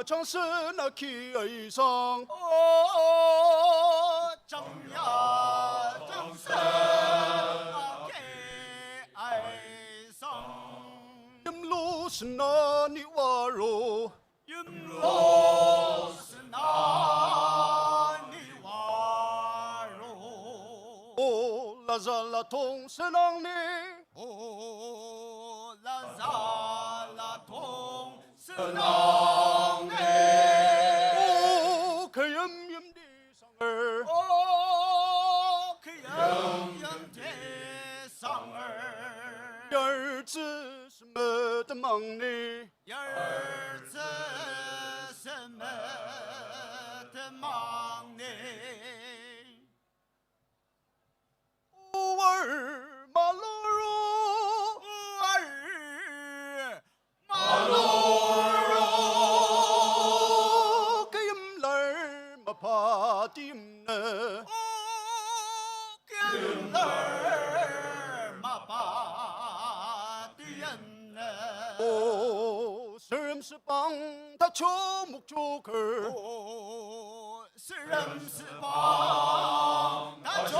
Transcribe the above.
唱是那气哀伤。正呀正是那气哀伤。阴路是那你瓦罗，阴路是那你瓦罗。哦，拉扎拉通是让你。哦，拉扎拉通是让你。可阴阴的伤儿，哦，可阴阴的伤儿。儿子什么的忙呢？儿子什么的忙呢？儿马路如，儿马路给阴儿马怕的呢？跟儿马把的人呢？哦，是人是帮他求木求克，哦，是人是帮他穷。